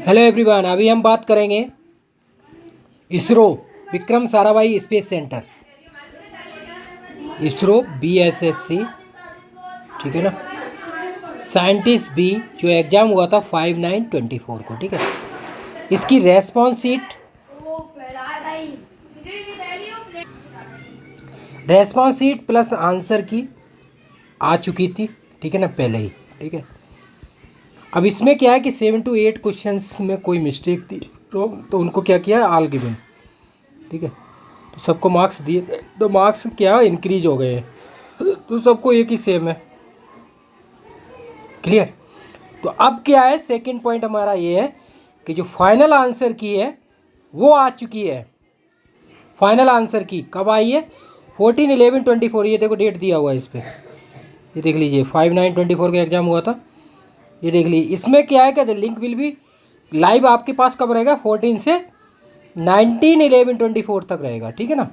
Hello everyone, अभी हम बात करेंगे ISRO Vikram Sarabhai Space centre, ISRO BSSC, ठीक है ना। साइंटिस्ट बी जो एग्ज़ाम हुआ था 5/9/24 को, ठीक है। इसकी रेस्पॉन्स शीट प्लस आंसर की आ चुकी थी, ठीक है ना, पहले ही, ठीक है। अब इसमें क्या है कि 7 to 8 क्वेश्चंस में कोई मिस्टेक थी रॉन्ग, तो उनको क्या किया, ऑल गिवन, ठीक है। तो सबको मार्क्स दिए, तो मार्क्स क्या इंक्रीज हो गए हैं, तो सबको एक ही सेम है, क्लियर। तो अब क्या है, सेकंड पॉइंट हमारा ये है कि जो फाइनल आंसर की है वो आ चुकी है। फाइनल आंसर की कब आई है, 14/11/24, ये देखो डेट दिया हुआ है इस पर, ये देख लीजिए 5/9/24 का एग्ज़ाम हुआ था, ये देख लीजिए। इसमें क्या है, कहते लिंक विल भी लाइव आपके पास कब रहेगा, 14 से 19/11/24 तक रहेगा, ठीक है ना।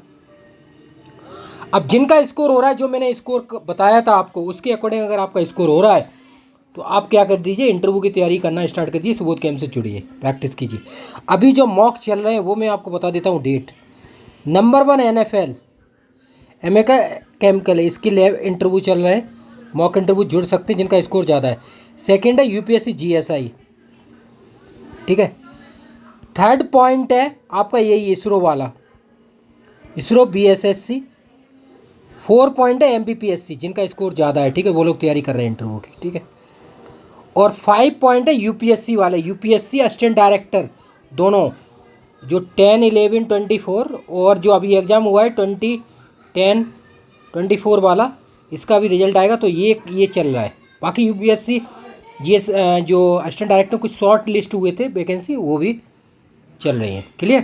अब जिनका स्कोर हो रहा है, जो मैंने स्कोर बताया था आपको, उसके अकॉर्डिंग अगर आपका स्कोर हो रहा है तो आप क्या कर दीजिए, इंटरव्यू की तैयारी करना स्टार्ट कर दीजिए, सुबोध कैंप से जुड़िए, प्रैक्टिस कीजिए। अभी जो मॉक चल रहे हैं वो मैं आपको बता देता हूँ date. Number 1 NFL America chemical, इसकी लैब इंटरव्यू चल रहे हैं, मॉक इंटरव्यू जुड़ सकते हैं जिनका स्कोर ज़्यादा है। सेकंड है UPSC GSI, ठीक है। थर्ड पॉइंट है आपका यही इसरो वाला, इसरो BSSC। 4 पॉइंट है MPPSC, जिनका स्कोर ज़्यादा है, ठीक है, वो लोग तैयारी कर रहे हैं इंटरव्यू की, ठीक है। और 5 पॉइंट है UPSC वाले, UPSC असिस्टेंट डायरेक्टर, दोनों जो 10/11/24 और जो अभी एग्ज़ाम हुआ है 20/10/24 वाला, इसका भी रिजल्ट आएगा, तो ये चल रहा है। बाकी UPSC GS जो असिस्टेंट डायरेक्टर कुछ शॉर्ट लिस्ट हुए थे वैकेंसी, वो भी चल रही हैं, क्लियर।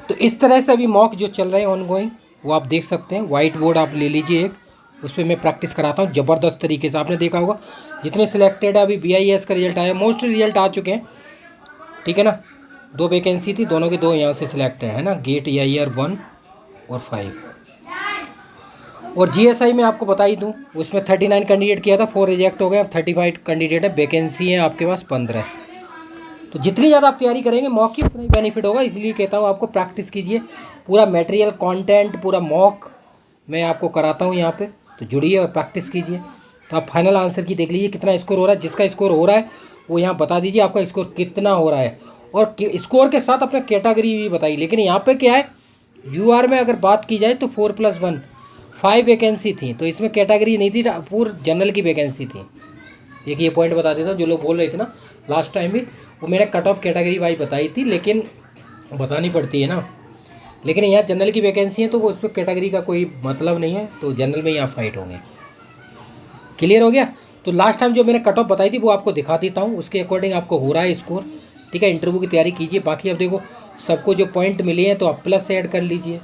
तो इस तरह से अभी मॉक जो चल रहे हैं ऑनगोइंग, वो आप देख सकते हैं। वाइट बोर्ड आप ले लीजिए एक, उस पर मैं प्रैक्टिस कराता हूँ ज़बरदस्त तरीके से। आपने देखा होगा जितने सिलेक्टेड है, अभी BIS का रिजल्ट आया, मोस्ट रिजल्ट आ चुके हैं, ठीक है ना। 2 वैकेंसी थी, दोनों के 2 यहाँ से सिलेक्टेड है ना, गेट EIR 1 और 5। और GSI में आपको बता ही दूँ, उसमें 39 कैंडिडेट किया था, 4 रिजेक्ट हो गए, अब 35 कैंडिडेट है, वैकेंसी है आपके पास 15। तो जितनी ज़्यादा आप तैयारी करेंगे मॉक की, उतना ही बेनिफिट होगा, इसलिए कहता हूँ आपको प्रैक्टिस कीजिए। पूरा मटेरियल कंटेंट, पूरा मॉक मैं आपको कराता हूँ यहाँ पे, तो जुड़िए और प्रैक्टिस कीजिए। तो आप फाइनल आंसर की देख लीजिए कितना स्कोर हो रहा है, जिसका स्कोर हो रहा है वो यहाँ बता दीजिए आपका स्कोर कितना हो रहा है, और स्कोर के साथ अपना कैटेगरी भी बताइए। लेकिन यहाँ पे क्या है, UR में अगर बात की जाए तो 4+1 5 वैकेंसी थी, तो इसमें कैटेगरी नहीं थी, पूरी जनरल की वैकेंसी थी। एक ये पॉइंट बता देता हूँ, जो लोग बोल रहे थे ना लास्ट टाइम भी, वो मैंने कट ऑफ कैटेगरी वाइज बताई थी, लेकिन बतानी पड़ती है ना। लेकिन यहाँ जनरल की वैकेंसी है, तो वो उसमें कैटेगरी का कोई मतलब नहीं है, तो जनरल में यहाँ फाइट होंगे, क्लियर हो गया। तो लास्ट टाइम जो मैंने कट ऑफ बताई थी वो आपको दिखा देता हूँ, उसके अकॉर्डिंग आपको हो रहा है स्कोर, ठीक है। इंटरव्यू की तैयारी कीजिए। बाकी अब देखो सबको जो पॉइंट मिले हैं तो आप प्लस ऐड कर लीजिए,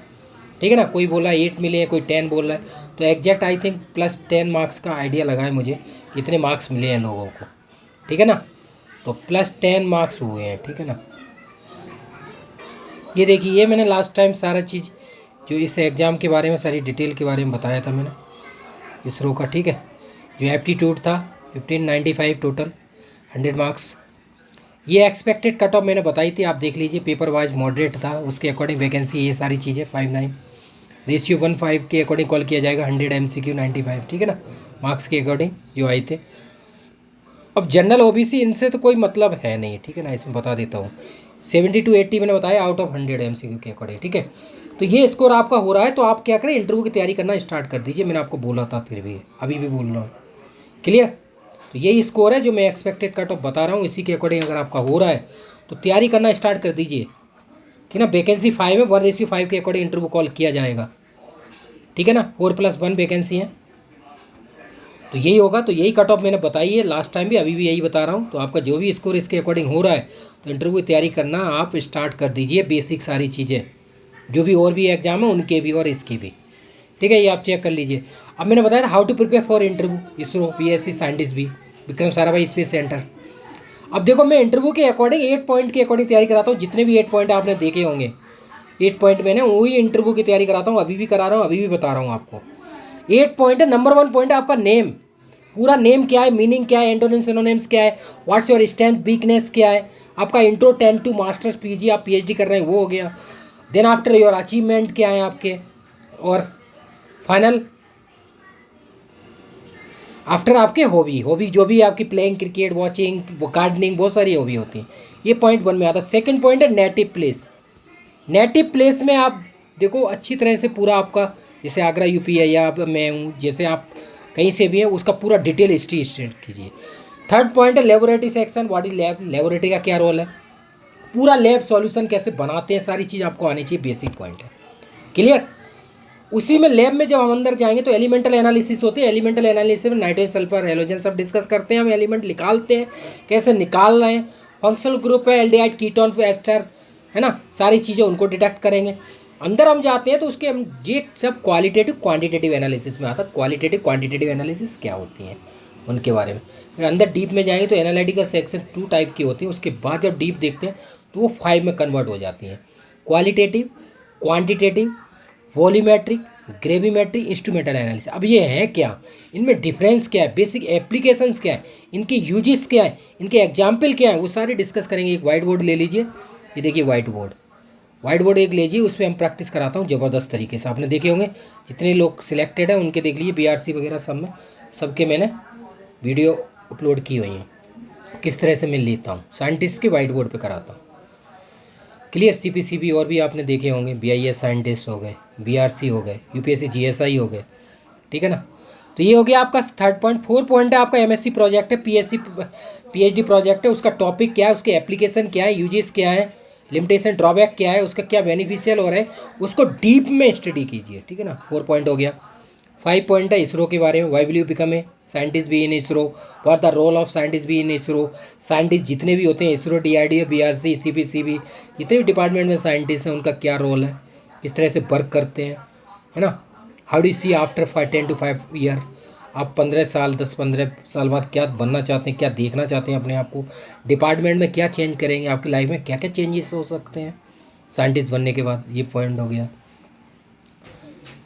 ठीक है ना। कोई बोला 8 मिले हैं, कोई 10 बोल रहा है, तो एग्जैक्ट आई थिंक +10 मार्क्स का आइडिया लगा है मुझे, इतने मार्क्स मिले हैं लोगों को, ठीक है ना। तो +10 मार्क्स हुए हैं, ठीक है ना। ये देखिए, ये मैंने लास्ट टाइम सारा चीज़ जो इस एग्ज़ाम के बारे में, सारी डिटेल के बारे में बताया था मैंने इसरो का, ठीक है। जो एप्टीट्यूड था 1595 टोटल, 100 मार्क्स। ये एक्सपेक्टेड कट ऑफ मैंने बताई थी, आप देख लीजिए, पेपर वाइज मॉडरेट था, उसके अकॉर्डिंग वैकेंसी, ये सारी चीज़ें 5/9 रेशियो 1/5 के अकॉर्डिंग कॉल किया जाएगा, 100 MCQ 95, ठीक है ना, मार्क्स के अकॉर्डिंग जो आए थे। अब जनरल OBC इनसे तो कोई मतलब है नहीं, ठीक है ना, इसमें बता देता हूँ। 70 to 80 मैंने बताया आउट ऑफ 100 MCQ के अकॉर्डिंग, ठीक है। तो ये स्कोर आपका हो रहा है, तो आप क्या करें, इंटरव्यू की तैयारी करना स्टार्ट कर दीजिए। मैंने आपको बोला था, फिर भी अभी भी बोल रहा हूँ, क्लियर। तो यही स्कोर है जो मैं एक्सपेक्टेड कट ऑफ बता रहा हूँ, इसी के अकॉर्डिंग अगर आपका हो रहा है तो तैयारी करना स्टार्ट कर दीजिए, कि ना। वैकेंसी 5 है, 1:5 के अकॉर्डिंग इंटरव्यू कॉल किया जाएगा, ठीक है ना। 4+1 वैकेंसी है, तो यही होगा। तो यही कट ऑफ मैंने बताई है लास्ट टाइम भी, अभी भी यही बता रहा हूँ। तो आपका जो भी स्कोर इसके अकॉर्डिंग हो रहा है, तो इंटरव्यू की तैयारी करना आप स्टार्ट कर दीजिए, बेसिक सारी चीज़ें जो भी और भी एग्जाम है उनके भी और इसकी भी, ठीक है। ये आप चेक कर लीजिए। अब मैंने बताया था how to prepare for interview, ISRO BSc scientist B Vikram Sarabhai Space Centre. अब देखो, मैं इंटरव्यू के अकॉर्डिंग 8 पॉइंट के अकॉर्डिंग तैयारी कराता हूँ, जितने भी 8 पॉइंट आपने देखे होंगे, 8 पॉइंट मैंने वही इंटरव्यू की तैयारी कराता हूँ, अभी भी करा रहा हूँ, अभी भी बता रहा हूँ आपको। 8 पॉइंट है। नंबर 1 पॉइंट है आपका नेम, पूरा नेम क्या है, मीनिंग क्या है, एंटोनिम्स सिनोनिम्स क्या है, व्हाट्स योर स्ट्रेंथ वीकनेस क्या है, आपका इंट्रो 10 टू मास्टर्स पीजी, आप पीएचडी कर रहे हैं वो हो गया। देन आफ्टर योर अचीवमेंट क्या है आपके, और फाइनल आफ्टर आपके हॉबी जो भी आपकी प्लेइंग क्रिकेट, वॉचिंग, गार्डनिंग, बहुत सारी हॉबी होती हैं। ये पॉइंट 1 में आता है। सेकंड पॉइंट है नेटिव प्लेस। नेटिव प्लेस में आप देखो अच्छी तरह से पूरा आपका, जैसे आगरा यूपी है या मैं हूँ, जैसे आप कहीं से भी हैं, उसका पूरा डिटेल हिस्ट्री स्टेट कीजिए। थर्ड पॉइंट है laboratory section, body lab, laboratory का क्या रोल है, पूरा लैब सॉल्यूशन कैसे बनाते हैं, सारी चीज़ आपको आनी चाहिए, बेसिक पॉइंट है। क्लियर। उसी में लैब में जब हम अंदर जाएंगे तो एलिमेंटल एनालिसिस होती है। एलिमेंटल एनालिसिस में नाइट्रोजन, सल्फर, हेलोजन सब डिस्कस करते हैं, हम एलिमेंट निकालते हैं, कैसे निकाल रहे हैं। फंक्शनल ग्रुप है, एल्डिहाइड, कीटोन, एस्टर, है ना, सारी चीज़ें उनको डिटेक्ट करेंगे। अंदर हम जाते हैं तो उसके हम ये सब क्वालिटेटिव क्वांटिटेटिव एनालिसिस में आता है। क्वालिटेटिव क्वांटिटेटिव एनालिसिस क्या होती हैं उनके बारे में, फिर अंदर डीप में जाएंगे तो एनालिटिकल सेक्शन 2 टाइप की होती है। उसके बाद जब डीप देखते हैं तो वो 5 में कन्वर्ट हो जाती हैं। Qualitative, quantitative, volumetric, gravimetry, instrumental analysis. अब ये हैं क्या, इनमें डिफरेंस क्या है, बेसिक एप्लीकेशंस क्या है, इनके यूजेस क्या है, इनके एग्जाम्पल क्या है, वो सारे डिस्कस करेंगे। एक वाइट बोर्ड ले लीजिए, ये देखिए वाइट बोर्ड एक लीजिए, उस पर हम प्रैक्टिस कराता हूँ ज़बरदस्त तरीके से। आपने देखे होंगे जितने लोग सिलेक्टेड हैं उनके देख लीजिए, बीआरसी वगैरह सब में, सबके मैंने वीडियो अपलोड की हुई हैं, किस तरह से मैं लेता हूँ, साइंटिस्ट के वाइट बोर्ड पे कराता हूँ। क्लियर। सीपीसीबी और भी आपने देखे होंगे, बीआईएस साइंटिस्ट हो गए, बीआरसी हो गए, यूपीएससी जीएसआई हो गए, ठीक है ना। तो ये हो गया आपका थर्ड पॉइंट। 4 पॉइंट है आपका एमएससी प्रोजेक्ट है, पीएचडी प्रोजेक्ट है, उसका टॉपिक क्या है, उसके एप्लीकेशन क्या है, यूजेस क्या है, लिमिटेशन ड्रॉबैक क्या है, उसका क्या बेनिफिशियल हो रहा है, उसको डीप में स्टडी कीजिए, ठीक है ना। 4 पॉइंट हो गया। 5 पॉइंट है इसरो के बारे में, why will you become a scientist be in ISRO, what the role of scientist be in ISRO. Scientist जितने भी होते हैं, इसरो, डीआरडीओ, बीआरसी, सीपीसीबी, जितने भी डिपार्टमेंट में साइंटिस्ट हैं, उनका क्या रोल है, किस तरह से वर्क करते हैं, है ना। How do see after 10 to 5 year, आप 15 साल 10-15 साल बाद क्या बनना चाहते हैं, क्या देखना चाहते हैं अपने आप को, डिपार्टमेंट में क्या चेंज करेंगे, आपकी लाइफ में क्या क्या चेंजेस हो सकते हैं साइंटिस्ट बनने के बाद। ये पॉइंट हो गया,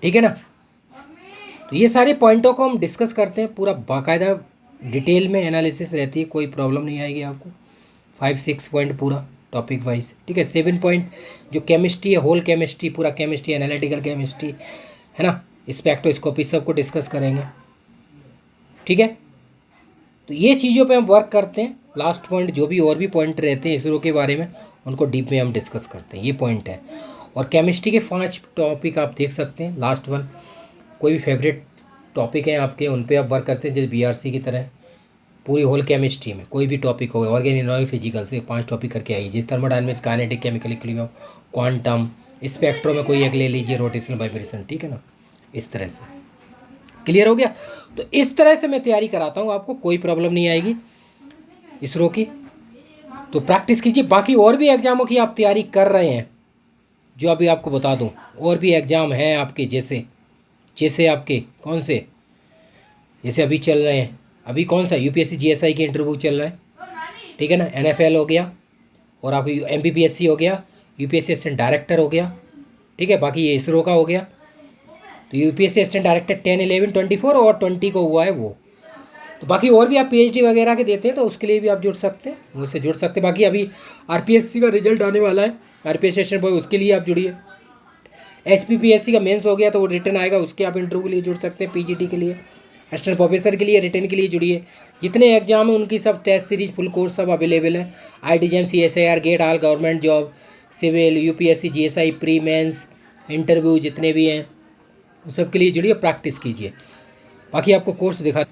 ठीक है ना। तो ये सारे पॉइंटों को हम डिस्कस करते हैं, पूरा बाकायदा डिटेल में एनालिसिस रहती है, कोई प्रॉब्लम नहीं आएगी आपको। 5-6 पॉइंट पूरा टॉपिक वाइज, ठीक है। 7 पॉइंट जो केमिस्ट्री है, होल केमिस्ट्री, पूरा केमिस्ट्री, एनालिटिकल केमिस्ट्री, है ना, स्पेक्ट्रोस्कोपी, सबको डिस्कस करेंगे, ठीक है। तो ये चीज़ों पे हम वर्क करते हैं। लास्ट पॉइंट जो भी और भी पॉइंट रहते हैं इसरो के बारे में, उनको डीप में हम डिस्कस करते हैं, ये पॉइंट है। और केमिस्ट्री के 5 टॉपिक आप देख सकते हैं। लास्ट वन, कोई भी फेवरेट टॉपिक हैं आपके, उन पे आप वर्क करते हैं, जैसे बीआरसी की तरह पूरी होल केमिस्ट्री में कोई भी टॉपिक हो, ऑर्गेनिक, इनऑर्गेनिक, फिजिकल से 5 टॉपिक करके आइए, जैसे thermodynamics, kinetic, chemical equilibrium, quantum, spectro में कोई एक ले लीजिए, रोटेशनल वाइब्रेशन, ठीक है ना, इस तरह से। क्लियर हो गया। तो इस तरह से मैं तैयारी कराता हूँ, आपको कोई प्रॉब्लम नहीं आएगी इसरो की। तो प्रैक्टिस कीजिए। बाकी और भी एग्जामों की आप तैयारी कर रहे हैं, जो अभी आपको बता दूं, और भी एग्ज़ाम हैं आपके, जैसे आपके कौन से, जैसे अभी चल रहे हैं, अभी कौन सा यूपीएससी जीएसआई के इंटरव्यू चल रहा है, ठीक है ना, एनएफएल हो गया, और आपको एमपीपीएससी हो गया, यूपीएससी असिस्टेंट डायरेक्टर हो गया, ठीक है। बाकी ये इसरो का हो गया। तो यूपीएससी असिस्टेंट डायरेक्टर 10, 11, 24 और 20 को हुआ है वो। तो बाकी और भी आप पीएचडी वगैरह के देते हैं, तो उसके लिए भी आप जुड़ सकते हैं, मुझसे जुड़ सकते हैं। बाकी अभी आरपीएससी का रिजल्ट आने वाला है, आरपीएस सेशन बॉय, उसके लिए आप जुड़िए। एचपीपीएससी का मेंस हो गया तो वो रिटर्न आएगा, उसके आप इंटरव्यू के लिए जुड़ सकते हैं। पीजीटी के लिए, असिस्टेंट प्रोफेसर के लिए, रिटर्न के लिए जुड़िए। जितने एग्जाम हैं उनकी सब टेस्ट सीरीज, फुल कोर्स सब अवेलेबल है। आईडीजेम, CSIR, GATE, all government job, civil, UPSC, GSI, pre mains interview जितने भी हैं, उस सब के लिए जुड़िए, प्रैक्टिस कीजिए। बाकी आपको कोर्स दिखा,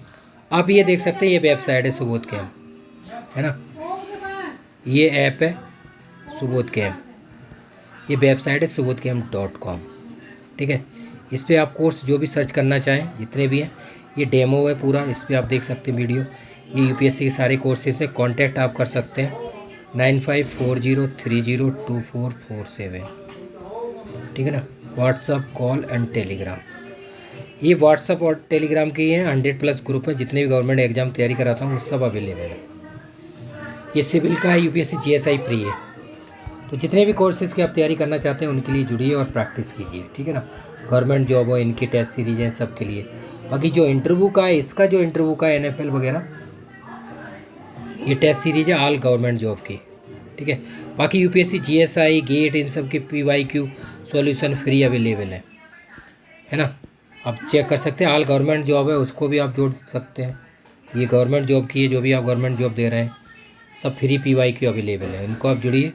आप ये देख सकते हैं, ये वेबसाइट है सुबोध कैम्प, है ना, ये ऐप है सुबोध कैम्प, ये वेबसाइट है subodhcamp.com, ठीक है। इस पर आप कोर्स जो भी सर्च करना चाहें, जितने भी हैं, ये डेमो है पूरा, इस पर आप देख सकते हैं वीडियो। ये यूपीएससी के सारे कोर्सेज हैं। कांटेक्ट आप कर सकते हैं 9540302447, ठीक है ना। व्हाट्सअप, कॉल एंड टेलीग्राम, ये व्हाट्सअप और टेलीग्राम के हैं। 100+ ग्रुप है, जितने भी गवर्नमेंट एग्जाम तैयारी कराता हूँ वो सब अवेलेबल है। ये सिविल का है, यूपीएससी जीएसआई प्री है। तो जितने भी कोर्सेज़ की आप तैयारी करना चाहते हैं उनके लिए जुड़िए और प्रैक्टिस कीजिए, ठीक है ना। गवर्नमेंट जॉब हो, इनकी टेस्ट सीरीज हैं, सब के लिए बाकी जो इंटरव्यू का है, इसका जो इंटरव्यू का NFL वगैरह, ये टेस्ट सीरीज है ऑल गवर्नमेंट जॉब की, ठीक है। बाकी यूपीएससी जीएसआई गेट इन सब की PYQ सॉल्यूशन फ्री अवेलेबल है ना। आप चेक कर सकते हैं, ऑल गवर्नमेंट जॉब है उसको भी आप जोड़ सकते हैं। ये गवर्नमेंट जॉब की है, जो भी आप गवर्नमेंट जॉब दे रहे हैं सब फ्री PYQ अवेलेबल है, इनको आप जुड़िए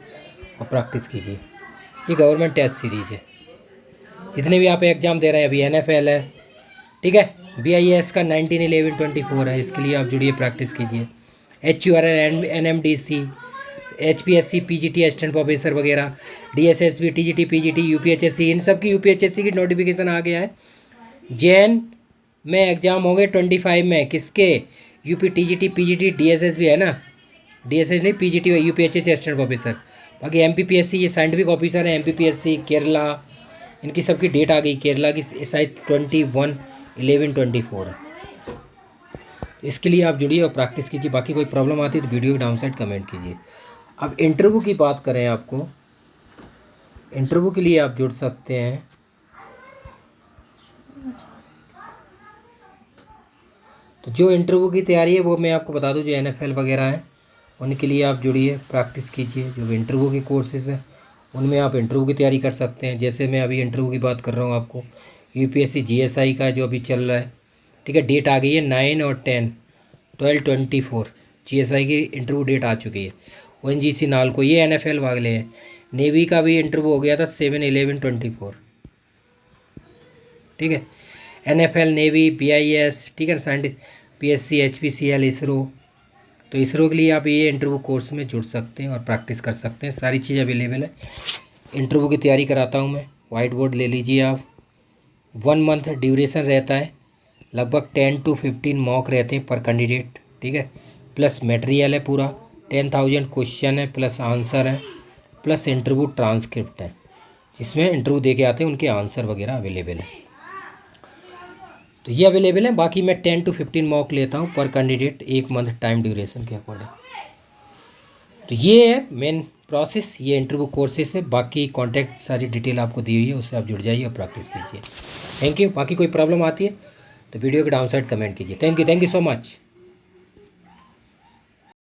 और प्रैक्टिस कीजिए। ये गवर्नमेंट टेस्ट सीरीज है, जितने भी आप एग्ज़ाम दे रहे हैं, अभी NFL है, ठीक है। BIS का 19/11/24 है, इसके लिए आप जुड़िए, प्रैक्टिस कीजिए। HURL NMDC HPSC PGT assistant professor वगैरह, DSSB TGT PGT UPHSC, इन सब की UPHSC की नोटिफिकेशन आ गया है। जैन में एग्ज़ाम होंगे 25 में, किसके? UP TGT PGT DSSB है ना, DSS नहीं PGT UPHSC असिस्टेंट प्रोफेसर। बाकी MPPSC ये साइंटिफिक ऑफिसर है, MPPSC केरला, इनकी सबकी डेट आ गई। केरला की शायद 21/11/24 है। इसके लिए आप जुड़िए और प्रैक्टिस कीजिए। बाकी कोई प्रॉब्लम आती है तो वीडियो के डाउन साइड कमेंट कीजिए। अब इंटरव्यू की बात करें, आपको इंटरव्यू के लिए आप जुड़ सकते हैं। तो जो इंटरव्यू की तैयारी है वो मैं आपको बता दूं, जो NFL वगैरह है उनके लिए आप जुड़िए, प्रैक्टिस कीजिए। जो इंटरव्यू के कोर्सेज हैं उनमें आप इंटरव्यू की तैयारी कर सकते हैं। जैसे मैं अभी इंटरव्यू की बात कर रहा हूँ आपको, UPSC GSI का जो अभी चल रहा है, ठीक है, डेट आ गई है 9 और 10 12/24, GSI की इंटरव्यू डेट आ चुकी है। ONGC नालको, ये NFL वाले हैं। नेवी का भी इंटरव्यू हो गया था 7/11/24, ठीक है। NFL नेवी BIS, ठीक है, साइंटिस्ट PSC HPCL इसरो। तो इसरो के लिए आप ये इंटरव्यू कोर्स में जुड़ सकते हैं और प्रैक्टिस कर सकते हैं, सारी चीज़ अवेलेबल है। इंटरव्यू की तैयारी कराता हूँ मैं, वाइट बोर्ड ले लीजिए आप। 1 मंथ ड्यूरेशन रहता है, लगभग 10 to 15 मॉक रहते हैं पर कैंडिडेट, ठीक है। प्लस मटेरियल है पूरा, 10,000 क्वेश्चन है, प्लस आंसर है, प्लस इंटरव्यू ट्रांसक्रिप्ट है, जिसमें इंटरव्यू दे के आते हैं उनके आंसर वगैरह अवेलेबल है। तो ये अवेलेबल है। बाकी मैं 10 to 15 मॉक लेता हूँ पर कैंडिडेट, 1 मंथ टाइम ड्यूरेशन के अकॉर्डिंग। तो ये है मेन प्रोसेस, ये इंटरव्यू कोर्सेस है। बाकी कॉन्टैक्ट सारी डिटेल आपको दी हुई है, उससे आप जुड़ जाइए और प्रैक्टिस कीजिए। Thank you. बाकी कोई प्रॉब्लम आती है तो वीडियो के डाउन साइड कमेंट कीजिए। Thank you so much.